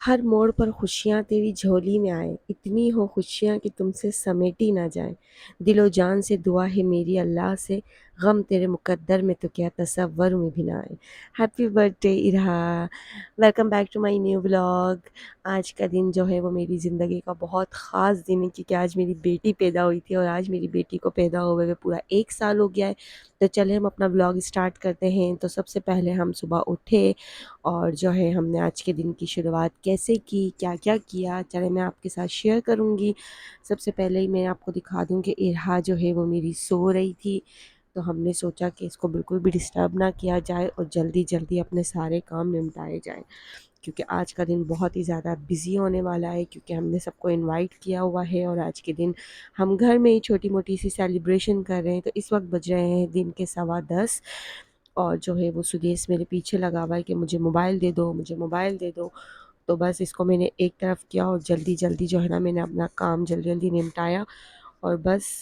हर मोड़ पर खुशियाँ तेरी झोली में आए, इतनी हो खुशियाँ कि तुमसे समेटी ना जाए। दिलो जान से दुआ है मेरी अल्लाह से, गम तेरे मुकद्दर में तो क्या तसव्वुर में भी ना आए। Happy birthday Irha, welcome back to my new vlog. आज का दिन जो है वो मेरी ज़िंदगी का बहुत ख़ास दिन है, क्योंकि आज मेरी बेटी पैदा हुई थी और आज मेरी बेटी को पैदा हुए हुए पूरा 1 साल हो गया है। तो चलिए हम अपना व्लॉग स्टार्ट करते हैं। तो सबसे पहले हम सुबह उठे और जो है हमने आज के दिन की शुरुआत कैसे की, क्या-क्या किया, चलिए मैं आपके साथ शेयर करूँगी। सबसे पहले ही मैं आपको दिखा दूँ कि इरहा जो है वो मेरी सो रही थी, तो हमने सोचा कि इसको बिल्कुल भी डिस्टर्ब ना किया जाए और जल्दी-जल्दी अपने सारे काम निपटाए जाएँ। क्योंकि आज का दिन बहुत ही ज़्यादा बिज़ी होने वाला है, क्योंकि हमने सबको इनवाइट किया हुआ है और आज के दिन हम घर में ही छोटी-मोटी सी सेलिब्रेशन कर रहे हैं। तो इस वक़्त बज रहे हैं दिन के 10:15 और जो है वो सुदेश मेरे पीछे लगा हुआ है कि मुझे मोबाइल दे दो, मुझे मोबाइल दे दो। तो बस इसको मैंने एक तरफ किया और जल्दी-जल्दी जो है ना मैंने अपना काम जल्दी-जल्दी निपटाया और बस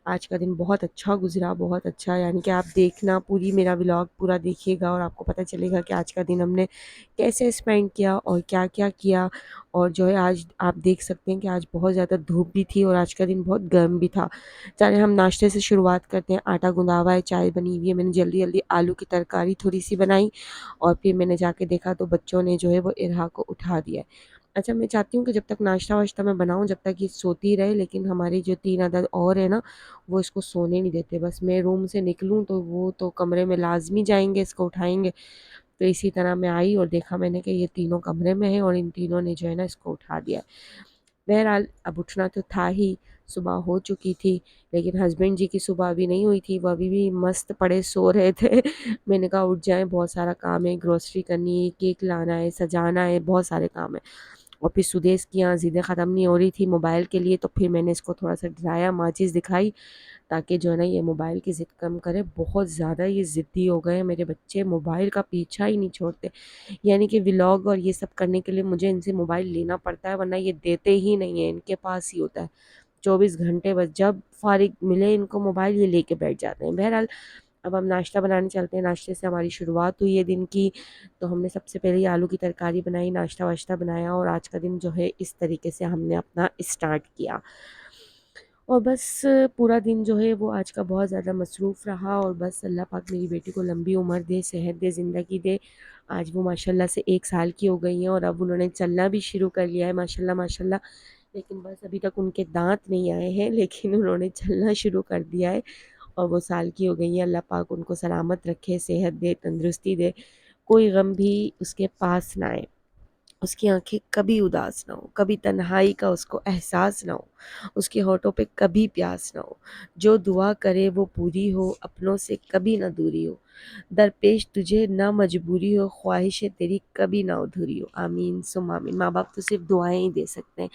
आज का दिन बहुत अच्छा गुज़रा, बहुत अच्छा। यानी कि आप देखना, पूरी मेरा व्लॉग पूरा देखिएगा और आपको पता चलेगा कि आज का दिन हमने कैसे स्पेंड किया और क्या-क्या किया। और जो है आज आप देख सकते हैं कि आज बहुत ज़्यादा धूप भी थी और आज का दिन बहुत गर्म भी था। चलिए हम नाश्ते से शुरुआत करते हैं। आटा गूँधा हुआ है, चाय बनी हुई है, मैंने जल्दी-जल्दी आलू की तरकारी थोड़ी-सी बनाई और फिर मैंने जाके देखा तो बच्चों ने जो है वो इरहा को उठा दिया है। अच्छा, मैं चाहती हूँ कि जब तक नाश्ता-वाश्ता मैं बनाऊँ, जब तक ये सोती रहे, लेकिन हमारे जो 3 अदद और हैं ना, वो इसको सोने नहीं देते। बस मैं रूम से निकलूँ तो वो तो कमरे में लाज़मी जाएँगे, इसको उठाएँगे। तो इसी तरह मैं आई और देखा मैंने कि ये तीनों कमरे में हैं और इन तीनों ने जो है ना इसको उठा दिया है। बहरहाल अब उठना तो था ही, सुबह हो चुकी थी, लेकिन हस्बैंड जी की सुबह अभी नहीं हुई थी, वो अभी भी मस्त पड़े सो रहे थे। मैंने कहा उठ जाएँ, बहुत सारा काम है, ग्रोसरी करनी है, केक लाना है, सजाना है, बहुत सारे काम हैं। और फिर सुदेश की यहाँ ज़िद्दें ख़त्म नहीं हो रही थी मोबाइल के लिए, तो फिर मैंने इसको थोड़ा-सा डराया, माचिस दिखाई, ताकि जो है ना ये मोबाइल की ज़िद कम करे। बहुत ज़्यादा ये ज़िद्दी हो गए हैं मेरे बच्चे, मोबाइल का पीछा ही नहीं छोड़ते। यानी कि व्लॉग और ये सब करने के लिए मुझे इनसे मोबाइल लेना पड़ता है, वरना ये देते ही नहीं हैं, इनके पास ही होता है। 24 घंटे बस जब फ़ारिग मिले इनको मोबाइल, ये लेके बैठ जाते हैं। बहरहाल अब हम नाश्ता बनाने चलते हैं। नाश्ते से हमारी शुरुआत हुई है दिन की, तो हमने सबसे पहले ही आलू की तरकारी बनाई, नाश्ता-वाश्ता बनाया और आज का दिन जो है इस तरीके से हमने अपना स्टार्ट किया। और बस पूरा दिन जो है वो आज का बहुत ज़्यादा मसरूफ़ रहा और बस अल्लाह पाक मेरी बेटी को लंबी उम्र दे, सेहत दे, ज़िंदगी दे। आज वो माशाल्लाह से 1 साल की हो गई हैं और अब उन्होंने चलना भी शुरू कर लिया है माशाल्लाह माशाल्लाह। लेकिन बस अभी तक उनके दाँत नहीं आए हैं, लेकिन उन्होंने चलना शुरू कर दिया है और वो साल की हो गई हैं। अल्लाह पाक उनको सलामत रखे, सेहत दे, तंदुरुस्ती दे, कोई गम भी उसके पास ना आए। उसकी आँखें कभी उदास ना हो, कभी तन्हाई का उसको एहसास ना हो, उसके होठों पे कभी प्यास ना हो। जो दुआ करे वो पूरी हो, अपनों से कभी ना दूरी हो। दरपेश तुझे ना मजबूरी हो, ख्वाहिशें तेरी कभी ना अधूरी हो। आमीन सुम्मा आमीन। माँ-बाप तो सिर्फ़ दुआएँ ही दे सकते हैं।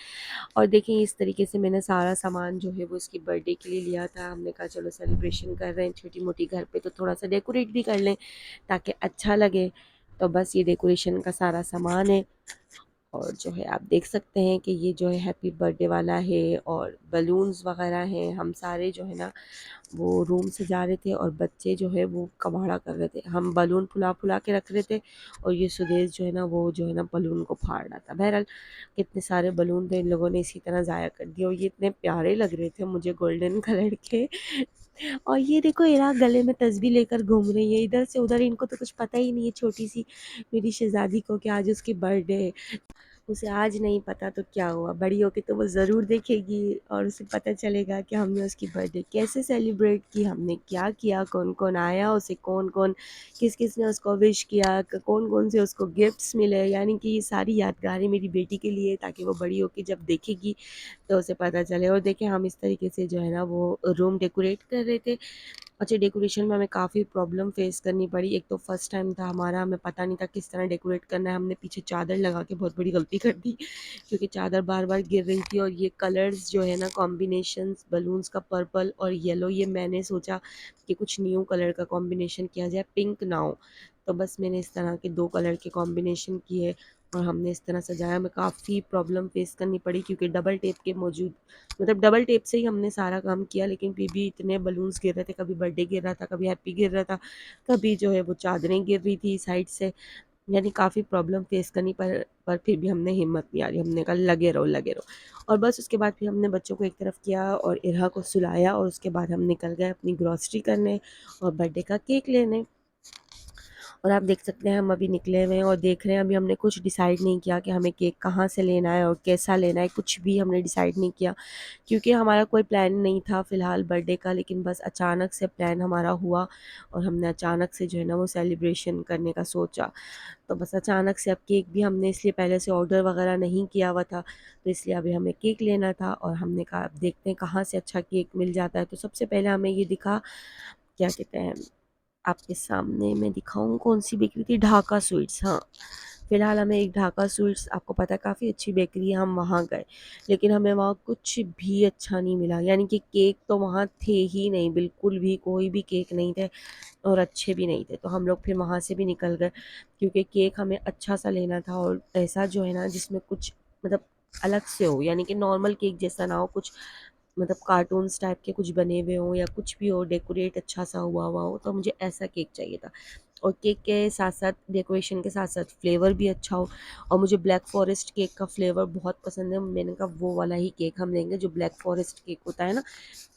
और देखिए इस तरीके से मैंने सारा सामान जो है वो इसकी बर्थडे के लिए लिया था। हमने कहा चलो सेलिब्रेशन कर रहे हैं छोटी-मोटी घर पे, तो थोड़ा-सा डेकोरेट भी कर लें ताकि अच्छा लगे। तो बस ये डेकोरेशन का सारा सामान है और जो है आप देख सकते हैं कि ये जो है हैप्पी बर्थडे वाला है और बलून्स वगैरह हैं। हम सारे जो है ना वो रूम सजा रहे थे और बच्चे जो है वो कबाड़ा कर रहे थे। हम बलून फुला-फुला के रख रहे थे और ये सुदेश जो है ना वो जो है ना बलून को फाड़ रहा था। बहरहाल कितने सारे बलून थे, इन लोगों ने इसी तरह ज़ाया कर दिए और ये इतने प्यारे लग रहे थे मुझे गोल्डन कलर के। और ये देखो इरा गले में तस्बीह लेकर घूम रही है इधर से उधर, इनको तो कुछ पता ही नहीं है छोटी-सी मेरी शहज़ादी को कि आज उसकी बर्थडे है। उसे आज नहीं पता तो क्या हुआ, बड़ी होके तो वो ज़रूर देखेगी और उसे पता चलेगा कि हमने उसकी बर्थडे कैसे सेलिब्रेट की, हमने क्या किया, कौन-कौन आया, उसे कौन-कौन किस-किस ने उसको विश किया, कौन-कौन से उसको गिफ्ट्स मिले। यानी कि ये सारी यादगारें मेरी बेटी के लिए, ताकि वो बड़ी होके जब देखेगी तो उसे पता चले। और देखिए हम इस तरीके से जो है ना वो रूम डेकोरेट कर रहे थे। अच्छा, डेकोरेशन में हमें काफ़ी प्रॉब्लम फ़ेस करनी पड़ी। एक तो फर्स्ट टाइम था हमारा, हमें पता नहीं था किस तरह डेकोरेट करना है। हमने पीछे चादर लगा के बहुत बड़ी गलती कर दी, क्योंकि चादर बार-बार गिर रही थी और ये कलर्स जो है ना कॉम्बिनेशंस बलून्स का पर्पल और येलो, ये मैंने सोचा कि कुछ न्यू कलर का कॉम्बिनेशन किया जाए, पिंक ना हो। तो बस मैंने इस तरह के 2 कलर के कॉम्बिनेशन किए और हमने इस तरह सजाया। हमें काफ़ी प्रॉब्लम फ़ेस करनी पड़ी क्योंकि डबल टेप के मौजूद, मतलब डबल टेप से ही हमने सारा काम किया, लेकिन फिर भी इतने बलून्स गिर रहे थे, कभी बर्थडे गिर रहा था, कभी हैप्पी गिर रहा था, कभी जो है वो चादरें गिर रही थी साइड से। यानी काफ़ी प्रॉब्लम फेस करनी पर फिर भी हमने हिम्मत नहीं हारी, हमने कहा लगे रहो लगे रहो। और बस उसके बाद फिर हमने बच्चों को एक तरफ किया और इरहा को सुलाया और उसके बाद हम निकल गए अपनी ग्रॉसरी करने और बर्थडे का केक लेने। और आप देख सकते हैं हम अभी निकले हुए हैं और देख रहे हैं, अभी हमने कुछ डिसाइड नहीं किया कि हमें केक कहाँ से लेना है और कैसा लेना है, कुछ भी हमने डिसाइड नहीं किया क्योंकि हमारा कोई प्लान नहीं था फ़िलहाल बर्थडे का। लेकिन बस अचानक से प्लान हमारा हुआ और हमने अचानक से जो है ना वो सेलिब्रेशन करने का सोचा। तो बस अचानक से अब केक भी हमने इसलिए पहले से ऑर्डर वगैरह नहीं किया हुआ था, तो इसलिए अभी हमें केक लेना था और हमने कहा अब देखते हैं कहाँ से अच्छा केक मिल जाता है। तो सबसे पहले हमें ये दिखा, क्या कहते हैं, आपके सामने मैं दिखाऊँ कौन-सी बेकरी थी, ढाका स्वीट्स, हाँ। फ़िलहाल हमें एक ढाका स्वीट्स, आपको पता है काफ़ी अच्छी बेकरी है, हम वहाँ गए। लेकिन हमें वहाँ कुछ भी अच्छा नहीं मिला, यानी कि केक तो वहाँ थे ही नहीं, बिल्कुल भी कोई भी केक नहीं थे और अच्छे भी नहीं थे। तो हम लोग फिर वहाँ से भी निकल गए क्योंकि केक हमें अच्छा-सा लेना था और ऐसा जो है ना जिसमें कुछ मतलब अलग से हो, यानी कि नॉर्मल केक जैसा ना हो, कुछ मतलब कार्टून्स टाइप के कुछ बने हुए हों या कुछ भी हो, डेकोरेट अच्छा सा हुआ हुआ हो, तो मुझे ऐसा केक चाहिए था। और केक के साथ साथ, डेकोरेशन के साथ साथ फ्लेवर भी अच्छा हो। और मुझे ब्लैक फॉरेस्ट केक का फ्लेवर बहुत पसंद है, मैंने कहा वो वाला ही केक हम लेंगे जो ब्लैक फॉरेस्ट केक होता है ना।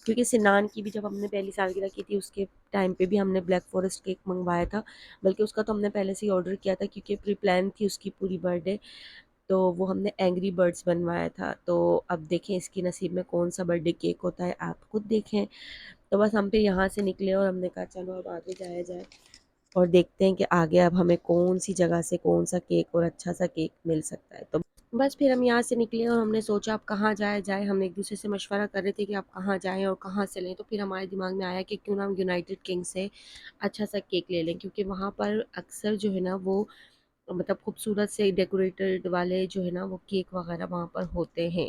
क्योंकि सिनान की भी जब हमने पहली सालगिरह की थी उसके टाइम पे भी हमने ब्लैक फॉरेस्ट केक मंगवाया था, बल्कि उसका तो हमने पहले से ही ऑर्डर किया था क्योंकि प्री प्लान थी उसकी पूरी बर्थडे। तो वो हमने एंग्री बर्ड्स बनवाया था। तो अब देखें इसकी नसीब में कौन सा बर्थडे केक होता है, आप खुद देखें। तो बस हम फिर यहाँ से निकले और हमने कहा चलो अब आगे जाया जाए और देखते हैं कि आगे अब हमें कौन सी जगह से कौन सा केक और अच्छा सा केक मिल सकता है। तो बस फिर हम यहाँ से निकले और हमने सोचा अब कहाँ जाया जाए, हम एक दूसरे से मशवरा कर रहे थे कि आप कहाँ जाएं और कहाँ से लें। तो फिर हमारे दिमाग में आया कि क्यों ना हम यूनाइटेड किंग से अच्छा सा केक ले लें, क्योंकि वहाँ पर अक्सर जो है ना वो मतलब खूबसूरत से डेकोरेटेड वाले जो है ना वो केक वगैरह वहाँ पर होते हैं।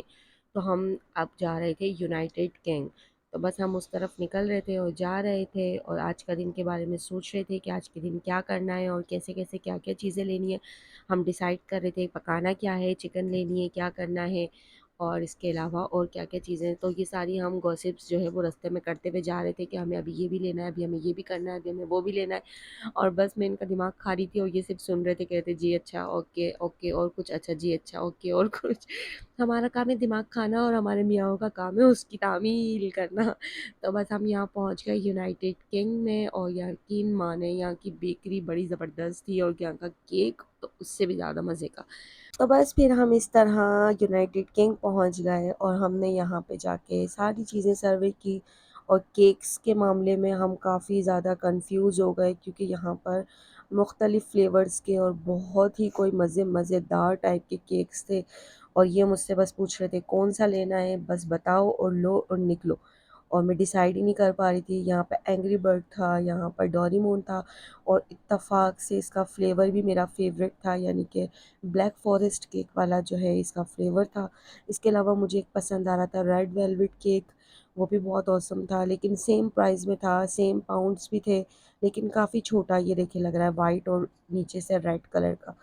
तो हम अब जा रहे थे यूनाइटेड किंग। तो बस हम उस तरफ निकल रहे थे और जा रहे थे और आज का दिन के बारे में सोच रहे थे कि आज के दिन क्या करना है और कैसे कैसे क्या क्या चीज़ें लेनी है। हम डिसाइड कर रहे थे पकाना क्या है, चिकन लेनी है, क्या करना है और इसके अलावा और क्या क्या चीज़ें हैं। तो ये सारी हम गॉसिप्स जो है वो रास्ते में करते हुए जा रहे थे कि हमें अभी ये भी लेना है, अभी हमें ये भी करना है, अभी हमें वो भी लेना है। और बस मैं इनका दिमाग खा रही थी और ये सिर्फ सुन रहे थे, कहते जी अच्छा ओके ओके और कुछ, अच्छा जी अच्छा ओके और कुछ। हमारा काम है दिमाग खाना और हमारे मियाँओं का काम है उसकी तामील करना। तो बस हम यहाँ पहुँच गए यूनाइटेड किंग में और यकीन माने यहाँ की बेकरी बड़ी ज़बरदस्त थी और यहाँ का केक तो उससे भी ज़्यादा मज़े का। तो बस फिर हम इस तरह यूनाइटेड किंग पहुंच गए और हमने यहाँ पे जाके सारी चीज़ें सर्वे की। और केक्स के मामले में हम काफ़ी ज़्यादा कंफ्यूज हो गए क्योंकि यहाँ पर मुख्तलिफ़ फ्लेवर्स के और बहुत ही कोई मज़ेदार टाइप के केक्स थे। और ये मुझसे बस पूछ रहे थे कौन सा लेना है, बस बताओ और लो और निकलो। और मैं डिसाइड ही नहीं कर पा रही थी, यहाँ पे एंग्री बर्ड था, यहाँ पर डोरेमोन था और इत्तेफाक से इसका फ्लेवर भी मेरा फेवरेट था, यानी कि ब्लैक फॉरेस्ट केक वाला जो है इसका फ्लेवर था। इसके अलावा मुझे एक पसंद आ रहा था रेड वेलवेट केक, वो भी बहुत औसम था, लेकिन सेम प्राइस में था, सेम पाउंड्स भी थे, लेकिन काफ़ी छोटा ये देखिए लग रहा है, वाइट और नीचे से रेड कलर का।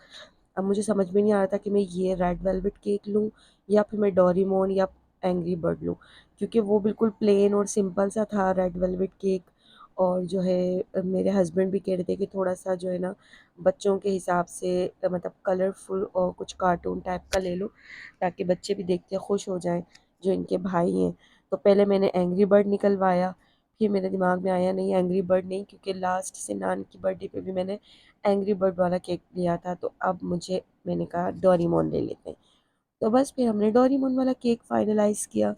अब मुझे समझ में नहीं आ रहा था कि मैं ये रेड वेलवेट केक लूँ या फिर मैं डोरेमोन या एंग्री बर्ड लूँ, क्योंकि वो बिल्कुल प्लेन और सिंपल सा था रेड वेलवेट केक। और जो है मेरे हस्बैंड भी कह रहे थे कि थोड़ा सा जो है ना बच्चों के हिसाब से मतलब कलरफुल और कुछ कार्टून टाइप का ले लो ताकि बच्चे भी देख के खुश हो जाएं, जो इनके भाई हैं। तो पहले मैंने एंग्री बर्ड निकलवाया, फिर मेरे दिमाग में आया नहीं एंग्री बर्ड नहीं, क्योंकि लास्ट से नान की बर्थडे पे भी मैंने एंग्री बर्ड वाला केक लिया था। तो अब मैंने कहा डोरेमोन ले लेते हैं। तो बस फिर हमने डोरेमोन वाला केक फाइनलाइज़ किया,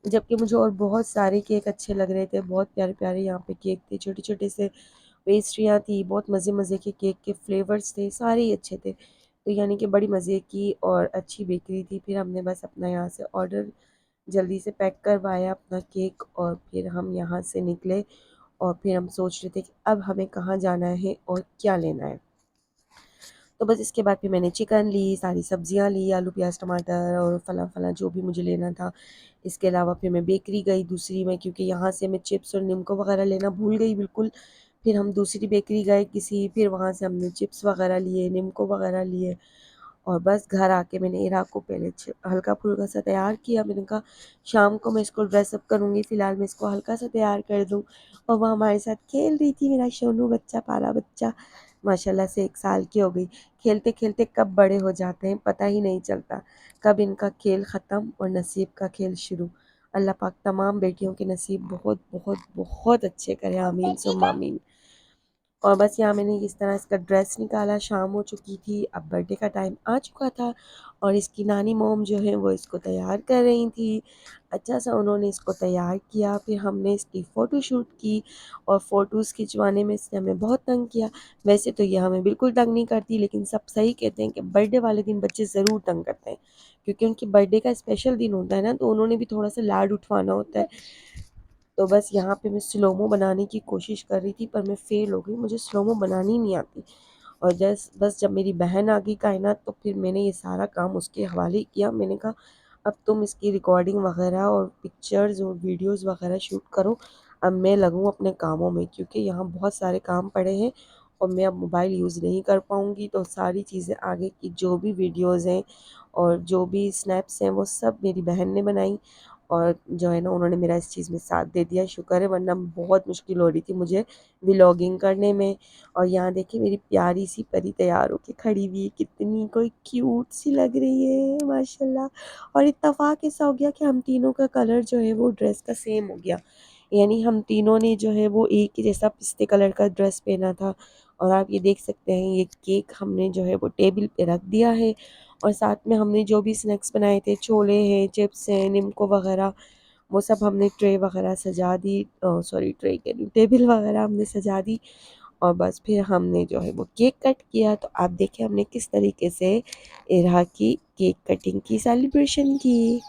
जबकि मुझे और बहुत सारे केक अच्छे लग रहे थे, बहुत प्यारे-प्यारे यहाँ पे केक थे, छोटे-छोटे से पेस्ट्रियाँ थी, बहुत मज़े-मज़े के केक के फ्लेवर्स थे, सारे ही अच्छे थे। तो यानी कि बड़ी मज़े की और अच्छी बेकरी थी। फिर हमने बस अपना यहाँ से ऑर्डर जल्दी से पैक करवाया अपना केक और फिर हम यहाँ से निकले। और फिर हम सोच रहे थे कि अब हमें कहाँ जाना है और क्या लेना है। तो बस इसके बाद फिर मैंने चिकन ली, सारी सब्जियां ली, आलू प्याज टमाटर और फला फला जो भी मुझे लेना था। इसके अलावा फिर मैं बेकरी गई दूसरी में, क्योंकि यहाँ से मैं चिप्स और निमको वगैरह लेना भूल गई बिल्कुल। फिर हम दूसरी बेकरी गए किसी, फिर वहाँ से हमने चिप्स वगैरह लिए, निमको वगैरह लिए। और बस घर आके मैंने इरा को पहले हल्का फुल्का सा तैयार किया। मैंने कहा शाम को मैं इसको ड्रेसअप करूँगी, फ़िलहाल मैं इसको हल्का सा तैयार कर दूँ। और वो हमारे साथ खेल रही थी, मेरा शोनू बच्चा, पाला बच्चा। माशाल्लाह से 1 साल की हो गई। खेलते-खेलते कब बड़े हो जाते हैं पता ही नहीं चलता। कब इनका खेल ख़त्म और नसीब का खेल शुरू। अल्लाह पाक तमाम बेटियों के नसीब बहुत बहुत बहुत अच्छे करे, आमीन सुम्मा आमीन। और बस यहाँ मैंने इस तरह इसका ड्रेस निकाला, शाम हो चुकी थी, अब बर्थडे का टाइम आ चुका था और इसकी नानी मॉम जो है वो इसको तैयार कर रही थी। अच्छा सा उन्होंने इसको तैयार किया, फिर हमने इसकी फ़ोटोशूट की और फ़ोटोज़ खिंचवाने में इसने हमें बहुत तंग किया। वैसे तो ये हमें बिल्कुल तंग नहीं करती, लेकिन सब सही कहते हैं कि बर्थडे वाले दिन बच्चे ज़रूर तंग करते हैं, क्योंकि उनकी बर्थडे का स्पेशल दिन होता है ना, तो उन्होंने भी थोड़ा सा लाड उठवाना होता है। तो बस यहाँ पे मैं स्लोमो बनाने की कोशिश कर रही थी, पर मैं फ़ेल हो गई, मुझे स्लोमो बनानी नहीं आती। और बस जब मेरी बहन आ गई कायनात, तो फिर मैंने ये सारा काम उसके हवाले किया। मैंने कहा अब तुम इसकी रिकॉर्डिंग वगैरह और पिक्चर्स और वीडियोस वगैरह शूट करो, अब मैं लगूँ अपने कामों में, क्योंकि यहाँ बहुत सारे काम पड़े हैं और मैं अब मोबाइल यूज़ नहीं कर पाऊँगी। तो सारी चीज़ें आगे की जो भी वीडियोज़ हैं और जो भी स्नैप्स हैं वो सब मेरी बहन ने बनाई और जो है ना उन्होंने मेरा इस चीज़ में साथ दे दिया, शुक्र है, वरना बहुत मुश्किल हो रही थी मुझे व्लॉगिंग करने में। और यहाँ देखिए मेरी प्यारी सी परी तैयार होके खड़ी हुई है, कितनी कोई क्यूट सी लग रही है माशाल्लाह। और इत्तेफाक ऐसा हो गया कि हम तीनों का कलर जो है वो ड्रेस का सेम हो गया, यानी हम तीनों ने जो है वो एक ही जैसा पिस्ते कलर का ड्रेस पहना था। और आप ये देख सकते हैं ये केक हमने जो है वो टेबल पे रख दिया है और साथ में हमने जो भी स्नैक्स बनाए थे, छोले हैं, चिप्स हैं, निम्को वगैरह, वो सब हमने ट्रे वगैरह सजा दी, सॉरी ट्रे कह रही हूँ, टेबल वगैरह हमने सजा दी। और बस फिर हमने जो है वो केक कट किया। तो आप देखिए हमने किस तरीके से इरहा की केक कटिंग की सेलिब्रेशन की।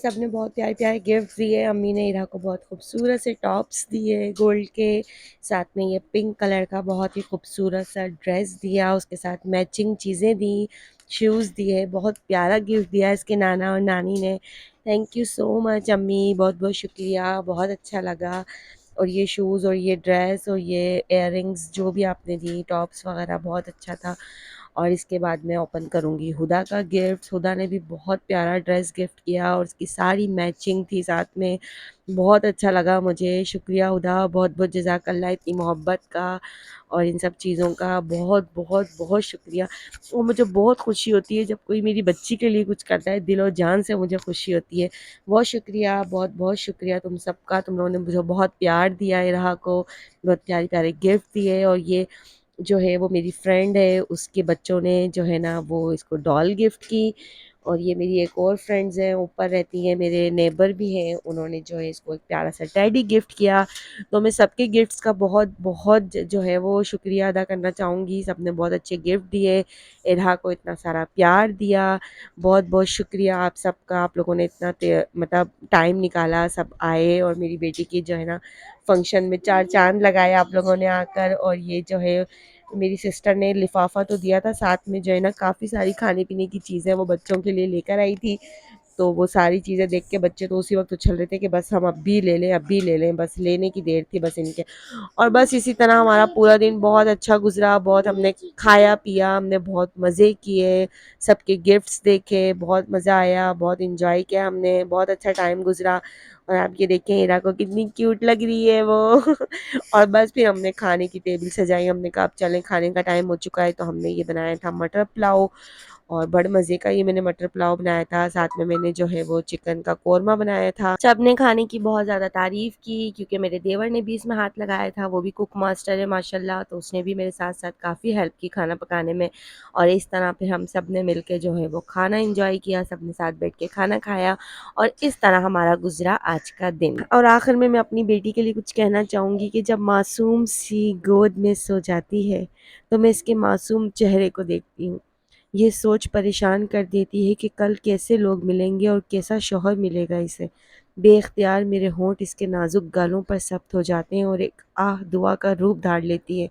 सबने बहुत प्यारे प्यारे गिफ्ट दिए। अम्मी ने इरा को बहुत खूबसूरत से टॉप्स दिए गोल्ड के, साथ में ये पिंक कलर का बहुत ही खूबसूरत सा ड्रेस दिया, उसके साथ मैचिंग चीज़ें दी, शूज़ दिए। बहुत प्यारा गिफ्ट दिया इसके नाना और नानी ने। थैंक यू सो मच अम्मी, बहुत बहुत शुक्रिया, बहुत अच्छा लगा। और ये शूज़ और ये ड्रेस और ये इयररिंग्स जो भी आपने दी, टॉप्स वगैरह, बहुत अच्छा था। और इसके बाद मैं ओपन करूँगी हुदा का गिफ्ट। हुदा ने भी बहुत प्यारा ड्रेस गिफ्ट किया और उसकी सारी मैचिंग थी साथ में, बहुत अच्छा लगा मुझे। शुक्रिया हुदा, बहुत बहुत जज़ाकल्लाह इतनी मोहब्बत का और इन सब चीज़ों का बहुत बहुत बहुत शुक्रिया। और मुझे बहुत खुशी होती है जब कोई मेरी बच्ची के लिए कुछ करता है, दिल और जान से मुझे खुशी होती है। बहुत शुक्रिया, बहुत बहुत शुक्रिया तुम सबका, तुम लोगों ने मुझे बहुत प्यार दिया है, इराहा को बहुत प्यारे प्यारे गिफ्ट दिए। और ये जो है वो मेरी फ्रेंड है, उसके बच्चों ने जो है ना वो इसको डॉल गिफ्ट की और ये मेरी एक और फ्रेंड्स हैं ऊपर रहती हैं, मेरे नेबर भी हैं, उन्होंने जो है इसको एक प्यारा सा टेडी गिफ्ट किया। तो मैं सबके गिफ्ट्स का बहुत बहुत जो है वो शुक्रिया अदा करना चाहूँगी। सबने बहुत अच्छे गिफ्ट दिए, इरहा को इतना सारा प्यार दिया। बहुत बहुत शुक्रिया आप सबका, आप लोगों ने इतना मतलब टाइम निकाला, सब आए और मेरी बेटी की जो है ना फंक्शन में चार चांद लगाए आप लोगों ने आकर। और ये जो है मेरी सिस्टर ने लिफाफा तो दिया था, साथ में जो है ना काफ़ी सारी खाने पीने की चीज़ें वो बच्चों के लिए लेकर आई थी। तो वो सारी चीज़ें देख के बच्चे तो उसी वक्त उछल रहे थे कि बस हम अब भी ले लें, अब भी ले लें, बस लेने की देर थी बस इनके। और बस इसी तरह हमारा पूरा दिन बहुत अच्छा गुजरा। बहुत हमने खाया पिया, हमने बहुत मज़े किए, सबके गिफ्ट्स देखे, बहुत मज़ा आया, बहुत इंजॉय किया हमने, बहुत अच्छा टाइम गुजरा। और आप ये देखें हीरा को कितनी क्यूट लग रही है वो और बस फिर हमने खाने की टेबल सजाई। हमने कहा अब चलें, खाने का टाइम हो चुका है। तो हमने ये बनाया था मटर पुलाव, और बड़े मज़े का ये मैंने मटर पुलाव बनाया था। साथ में मैंने जो है वो चिकन का कोरमा बनाया था। सबने खाने की बहुत ज़्यादा तारीफ़ की, क्योंकि मेरे देवर ने भी इसमें हाथ लगाया था, वो भी कुक मास्टर है माशाल्लाह। तो उसने भी मेरे साथ साथ काफ़ी हेल्प की खाना पकाने में। और इस तरह फिर हम सब ने मिल के जो है वो खाना इंजॉय किया, सबने साथ बैठ के खाना खाया, और इस तरह हमारा गुजरा आज का दिन। और आखिर में मैं अपनी बेटी के लिए कुछ कहना चाहूँगी कि जब मासूम सी गोद में सो जाती है तो मैं इसके मासूम चेहरे को देखती हूँ। ये सोच परेशान कर देती है कि कल कैसे लोग मिलेंगे और कैसा शौहर मिलेगा इसे। बेइख्तियार मेरे होंठ इसके नाजुक गालों पर सख्त हो जाते हैं और एक आह दुआ का रूप धार लेती है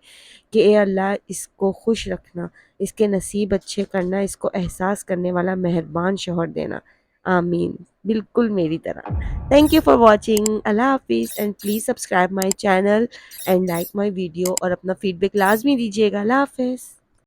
कि ए अल्लाह इसको खुश रखना, इसके नसीब अच्छे करना, इसको एहसास करने वाला मेहरबान शौहर देना। आमीन। बिल्कुल मेरी तरह। Thank you for watching. अल्लाह हाफिज़ and please subscribe my channel and like my video, और अपना फीडबैक लाजमी दीजिएगा। अल्लाह हाफिज़।